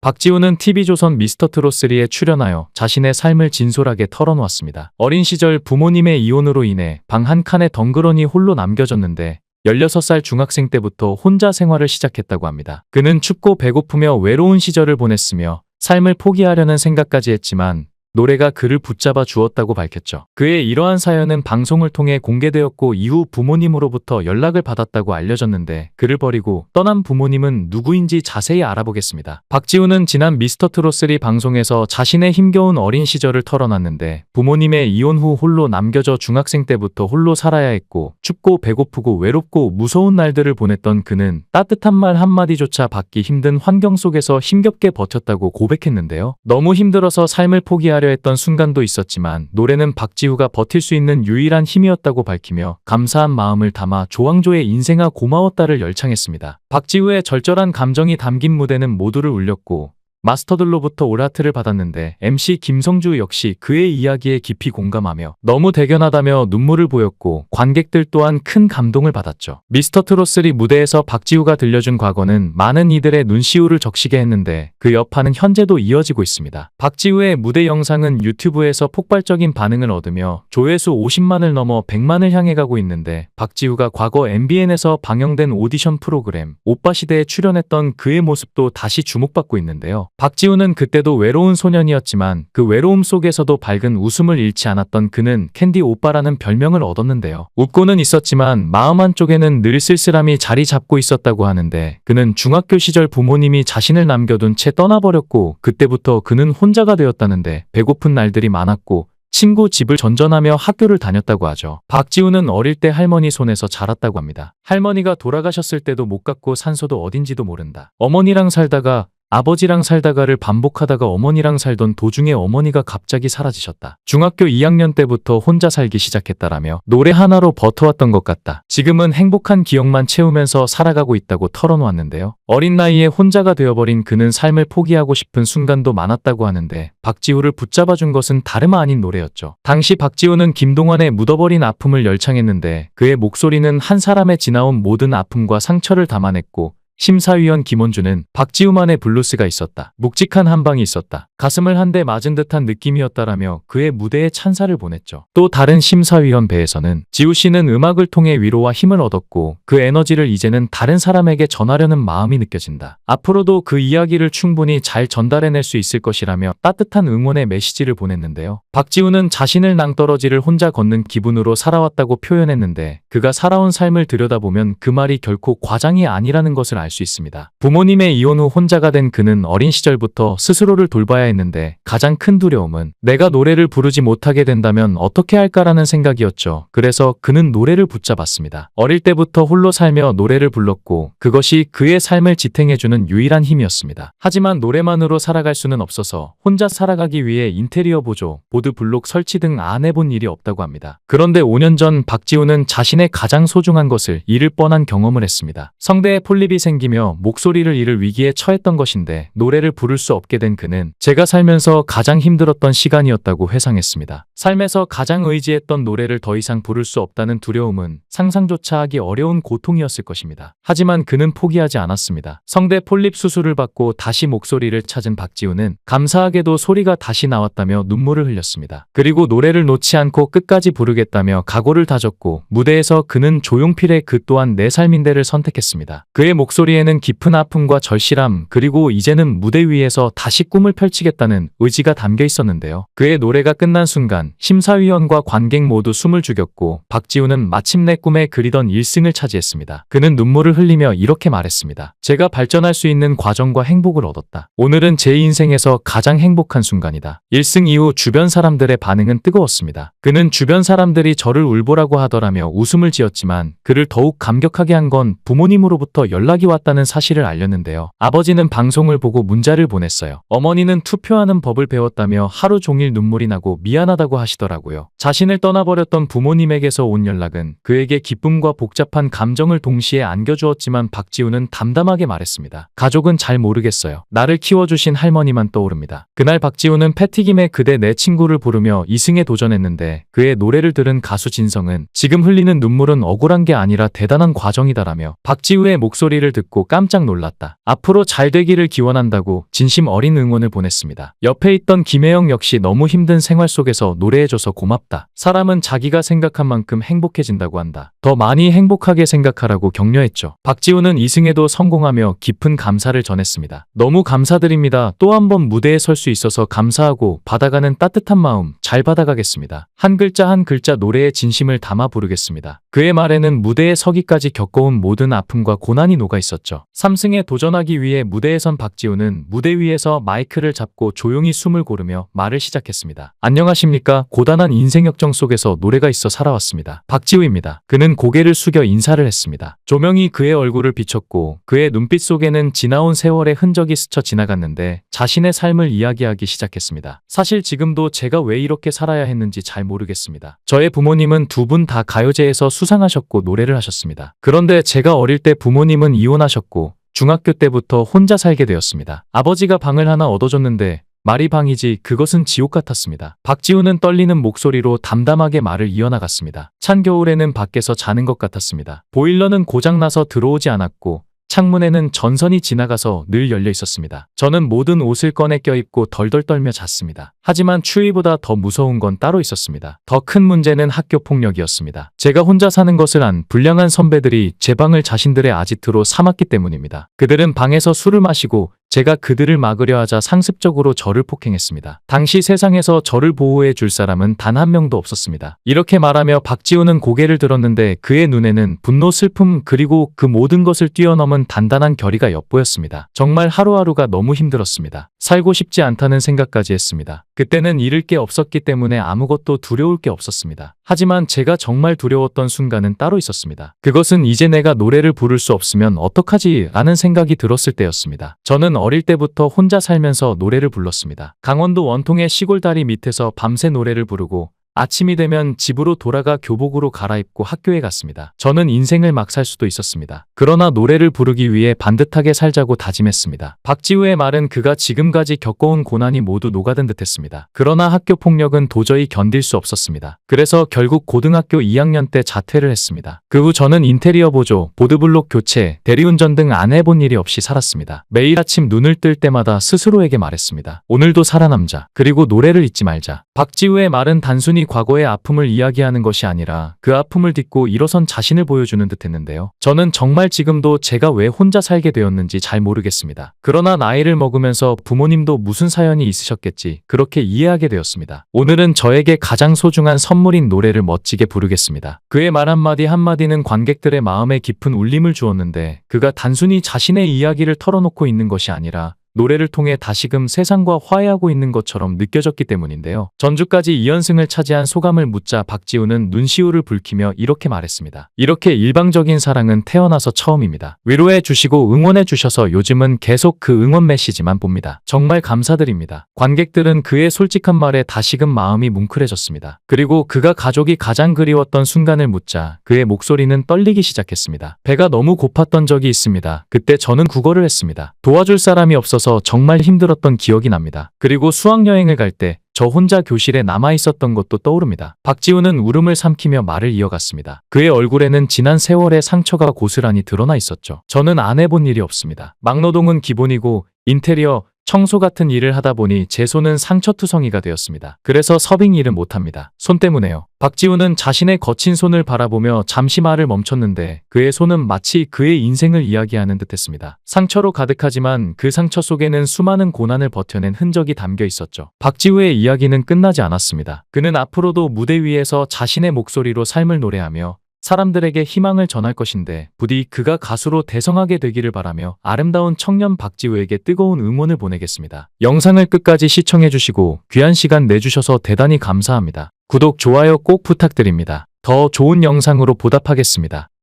박지우는 TV조선 미스터트롯3에 출연하여 자신의 삶을 진솔하게 털어놓았습니다. 어린 시절 부모님의 이혼으로 인해 방 한 칸에 덩그러니 홀로 남겨졌는데 16살 중학생 때부터 혼자 생활을 시작했다고 합니다. 그는 춥고 배고프며 외로운 시절을 보냈으며 삶을 포기하려는 생각까지 했지만 노래가 그를 붙잡아 주었다고 밝혔죠. 그의 이러한 사연은 방송을 통해 공개되었고 이후 부모님으로부터 연락을 받았다고 알려졌는데 그를 버리고 떠난 부모님은 누구인지 자세히 알아보겠습니다. 박지우는 지난 미스터트롯3 방송에서 자신의 힘겨운 어린 시절을 털어놨는데 부모님의 이혼 후 홀로 남겨져 중학생 때부터 홀로 살아야 했고 춥고 배고프고 외롭고 무서운 날들을 보냈던 그는 따뜻한 말 한마디조차 받기 힘든 환경 속에서 힘겹게 버텼다고 고백했는데요. 너무 힘들어서 삶을 포기하려 했던 순간도 있었지만 노래는 박지우가 버틸 수 있는 유일한 힘이었다고 밝히며 감사한 마음을 담아 조항조의 인생아 고마웠다를 열창했습니다. 박지우의 절절한 감정이 담긴 무대는 모두를 울렸고 마스터들로부터 올하트를 받았는데 MC 김성주 역시 그의 이야기에 깊이 공감하며 너무 대견하다며 눈물을 보였고 관객들 또한 큰 감동을 받았죠. 미스터트롯3 무대에서 박지우가 들려준 과거는 많은 이들의 눈시울을 적시게 했는데 그 여파는 현재도 이어지고 있습니다. 박지우의 무대 영상은 유튜브에서 폭발적인 반응을 얻으며 조회수 50만을 넘어 100만을 향해 가고 있는데 박지우가 과거 MBN에서 방영된 오디션 프로그램 오빠시대에 출연했던 그의 모습도 다시 주목받고 있는데요. 박지우는 그때도 외로운 소년이었지만 그 외로움 속에서도 밝은 웃음을 잃지 않았던 그는 캔디 오빠라는 별명을 얻었는데요. 웃고는 있었지만 마음 한쪽에는 늘 쓸쓸함이 자리 잡고 있었다고 하는데 그는 중학교 시절 부모님이 자신을 남겨둔 채 떠나버렸고 그때부터 그는 혼자가 되었다는데 배고픈 날들이 많았고 친구 집을 전전하며 학교를 다녔다고 하죠. 박지우는 어릴 때 할머니 손에서 자랐다고 합니다. 할머니가 돌아가셨을 때도 못 갔고 산소도 어딘지도 모른다. 어머니랑 살다가 아버지랑 살다가를 반복하다가 어머니랑 살던 도중에 어머니가 갑자기 사라지셨다. 중학교 2학년 때부터 혼자 살기 시작했다라며 노래 하나로 버텨왔던 것 같다. 지금은 행복한 기억만 채우면서 살아가고 있다고 털어놓았는데요. 어린 나이에 혼자가 되어버린 그는 삶을 포기하고 싶은 순간도 많았다고 하는데 박지우를 붙잡아준 것은 다름 아닌 노래였죠. 당시 박지우는 김동완의 묻어버린 아픔을 열창했는데 그의 목소리는 한 사람의 지나온 모든 아픔과 상처를 담아냈고 심사위원 김원주는 박지우만의 블루스가 있었다. 묵직한 한 방이 있었다. 가슴을 한 대 맞은 듯한 느낌이었다라며 그의 무대에 찬사를 보냈죠. 또 다른 심사위원 배에서는 지우 씨는 음악을 통해 위로와 힘을 얻었고 그 에너지를 이제는 다른 사람에게 전하려는 마음이 느껴진다. 앞으로도 그 이야기를 충분히 잘 전달해낼 수 있을 것이라며 따뜻한 응원의 메시지를 보냈는데요. 박지우는 자신을 낭떠러지를 혼자 걷는 기분으로 살아왔다고 표현했는데 그가 살아온 삶을 들여다보면 그 말이 결코 과장이 아니라는 것을 알 수 있습니다. 부모님의 이혼 후 혼자가 된 그는 어린 시절부터 스스로를 돌봐야 했는데 가장 큰 두려움은 내가 노래를 부르지 못하게 된다면 어떻게 할까라는 생각이었죠. 그래서 그는 노래를 붙잡았습니다. 어릴 때부터 홀로 살며 노래를 불렀고 그것이 그의 삶을 지탱해주는 유일한 힘이었습니다. 하지만 노래만으로 살아갈 수는 없어서 혼자 살아가기 위해 인테리어 보조, 보드블록 설치 등 안 해본 일이 없다고 합니다. 그런데 5년 전 박지우는 자신의 가장 소중한 것을 잃을 뻔한 경험을 했습니다. 성대에 폴립이 생기며 목소리를 잃을 위기에 처했던 것인데 노래를 부를 수 없게 된 그는 제가 살면서 가장 힘들었던 시간이었다고 회상했습니다. 삶에서 가장 의지했던 노래를 더 이상 부를 수 없다는 두려움은 상상조차 하기 어려운 고통이었을 것입니다. 하지만 그는 포기하지 않았습니다. 성대 폴립 수술을 받고 다시 목소리를 찾은 박지우는 감사하게도 소리가 다시 나왔다며 눈물을 흘렸습니다. 그리고 노래를 놓지 않고 끝까지 부르겠다며 각오를 다졌고 무대에서 그는 조용필의 그 또한 내 삶인데를 선택했습니다. 그의 목소리에는 깊은 아픔과 절실함 그리고 이제는 무대 위에서 다시 꿈을 펼치겠다는 의지가 담겨 있었는데요. 그의 노래가 끝난 순간 심사위원과 관객 모두 숨을 죽였고 박지우는 마침내 꿈에 그리던 1승을 차지했습니다. 그는 눈물을 흘리며 이렇게 말했습니다. 제가 발전할 수 있는 과정과 행복을 얻었다. 오늘은 제 인생에서 가장 행복한 순간이다. 1승 이후 주변 사람들의 반응은 뜨거웠습니다. 그는 주변 사람들이 저를 울보라고 하더라며 웃음을 지었지만 그를 더욱 감격하게 한 건 부모님으로부터 연락이 왔다는 사실을 알렸는데요. 아버지는 방송을 보고 문자를 보냈어요. 어머니는 투표하는 법을 배웠다며 하루 종일 눈물이 나고 미안하다고 하시더라고요. 자신을 떠나버렸던 부모님에게서 온 연락은 그에게 기쁨과 복잡한 감정을 동시에 안겨주었지만 박지우는 담담하게 말했습니다. 가족은 잘 모르겠어요. 나를 키워주신 할머니만 떠오릅니다. 그날 박지우는 패티김의 그대 내 친구를 부르며 2승에 도전했는데 그의 노래를 들은 가수 진성은 지금 흘리는 눈물은 억울한 게 아니라 대단한 과정이다라며 박지우의 목소리를 듣고 듣고 깜짝 놀랐다. 앞으로 잘 되기를 기원한다고 진심 어린 응원을 보냈습니다. 옆에 있던 김혜영 역시 너무 힘든 생활 속에서 노래해줘서 고맙다. 사람은 자기가 생각한 만큼 행복해진다고 한다. 더 많이 행복하게 생각하라고 격려했죠. 박지훈은 이승에도 성공하며 깊은 감사를 전했습니다. 너무 감사드립니다. 또 한 번 무대에 설 수 있어서 감사하고 받아가는 따뜻한 마음 잘 받아가겠습니다. 한 글자 한 글자 노래에 진심을 담아 부르겠습니다. 그의 말에는 무대에 서기까지 겪어온 모든 아픔과 고난이 녹아 있었죠. 3승에 도전하기 위해 무대에 선 박지훈은 무대 위에서 마이크를 잡고 조용히 숨을 고르며 말을 시작했습니다. 안녕하십니까? 고단한 인생 역정 속에서 노래가 있어 살아왔습니다. 박지훈입니다. 그는 고개를 숙여 인사를 했습니다. 조명이 그의 얼굴을 비췄고 그의 눈빛 속에는 지나온 세월의 흔적이 스쳐 지나갔는데 자신의 삶을 이야기하기 시작했습니다. 사실 지금도 제가 왜 이렇게 살아야 했는지 잘 모르겠습니다. 저의 부모님은 두 분 다 가요제에서 수상하셨고 노래를 하셨습니다. 그런데 제가 어릴 때 부모님은 이혼하셨고 중학교 때부터 혼자 살게 되었습니다. 아버지가 방을 하나 얻어줬는데 말이 방이지 그것은 지옥 같았습니다. 박지훈은 떨리는 목소리로 담담하게 말을 이어나갔습니다. 찬 겨울에는 밖에서 자는 것 같았습니다. 보일러는 고장나서 들어오지 않았고 창문에는 전선이 지나가서 늘 열려 있었습니다. 저는 모든 옷을 꺼내 껴입고 덜덜 떨며 잤습니다. 하지만 추위보다 더 무서운 건 따로 있었습니다. 더 큰 문제는 학교 폭력이었습니다. 제가 혼자 사는 것을 안 불량한 선배들이 제 방을 자신들의 아지트로 삼았기 때문입니다. 그들은 방에서 술을 마시고 제가 그들을 막으려 하자 상습적으로 저를 폭행했습니다. 당시 세상에서 저를 보호해 줄 사람은 단 한 명도 없었습니다. 이렇게 말하며 박지훈은 고개를 들었는데 그의 눈에는 분노, 슬픔 그리고 그 모든 것을 뛰어넘은 단단한 결의가 엿보였습니다. 정말 하루하루가 너무 힘들었습니다. 살고 싶지 않다는 생각까지 했습니다. 그때는 잃을 게 없었기 때문에 아무것도 두려울 게 없었습니다. 하지만 제가 정말 두려웠던 순간은 따로 있었습니다. 그것은 이제 내가 노래를 부를 수 없으면 어떡하지? 라는 생각이 들었을 때였습니다. 저는 어릴 때부터 혼자 살면서 노래를 불렀습니다. 강원도 원통의 시골 다리 밑에서 밤새 노래를 부르고 아침이 되면 집으로 돌아가 교복으로 갈아입고 학교에 갔습니다. 저는 인생을 막 살 수도 있었습니다. 그러나 노래를 부르기 위해 반듯하게 살자고 다짐했습니다. 박지우의 말은 그가 지금까지 겪어온 고난이 모두 녹아든 듯했습니다. 그러나 학교 폭력은 도저히 견딜 수 없었습니다. 그래서 결국 고등학교 2학년 때 자퇴를 했습니다. 그 후 저는 인테리어 보조, 보드블록 교체, 대리운전 등 안 해본 일이 없이 살았습니다. 매일 아침 눈을 뜰 때마다 스스로에게 말했습니다. 오늘도 살아남자. 그리고 노래를 잊지 말자. 박지우의 말은 단순히 과거의 아픔을 이야기하는 것이 아니라 그 아픔을 딛고 일어선 자신을 보여주는 듯했는데요. 저는 정말 지금도 제가 왜 혼자 살게 되었는지 잘 모르겠습니다. 그러나 나이를 먹으면서 부모님도 무슨 사연이 있으셨겠지 그렇게 이해하게 되었습니다. 오늘은 저에게 가장 소중한 선물인 노래를 멋지게 부르겠습니다. 그의 말 한마디 한마디는 관객들의 마음에 깊은 울림을 주었는데 그가 단순히 자신의 이야기를 털어놓고 있는 것이 아니라 노래를 통해 다시금 세상과 화해하고 있는 것처럼 느껴졌기 때문인데요. 전주까지 2연승을 차지한 소감을 묻자 박지훈은 눈시울을 붉히며 이렇게 말했습니다. 이렇게 일방적인 사랑은 태어나서 처음입니다. 위로해 주시고 응원해 주셔서 요즘은 계속 그 응원 메시지만 봅니다. 정말 감사드립니다. 관객들은 그의 솔직한 말에 다시금 마음이 뭉클해졌습니다. 그리고 그가 가족이 가장 그리웠던 순간을 묻자 그의 목소리는 떨리기 시작했습니다. 배가 너무 고팠던 적이 있습니다. 그때 저는 국어를 했습니다. 도와줄 사람이 없어서 정말 힘들었던 기억이 납니다. 그리고 수학여행을 갈 때 저 혼자 교실에 남아있었던 것도 떠오릅니다. 박지훈은 울음을 삼키며 말을 이어갔습니다. 그의 얼굴에는 지난 세월의 상처가 고스란히 드러나 있었죠. 저는 안 해본 일이 없습니다. 막노동은 기본이고 인테리어, 청소 같은 일을 하다 보니 제 손은 상처투성이가 되었습니다. 그래서 서빙 일은 못합니다. 손 때문에요. 박지훈은 자신의 거친 손을 바라보며 잠시 말을 멈췄는데 그의 손은 마치 그의 인생을 이야기하는 듯했습니다. 상처로 가득하지만 그 상처 속에는 수많은 고난을 버텨낸 흔적이 담겨 있었죠. 박지훈의 이야기는 끝나지 않았습니다. 그는 앞으로도 무대 위에서 자신의 목소리로 삶을 노래하며 사람들에게 희망을 전할 것인데 부디 그가 가수로 대성하게 되기를 바라며 아름다운 청년 박지우에게 뜨거운 응원을 보내겠습니다. 영상을 끝까지 시청해주시고 귀한 시간 내주셔서 대단히 감사합니다. 구독, 좋아요 꼭 부탁드립니다. 더 좋은 영상으로 보답하겠습니다.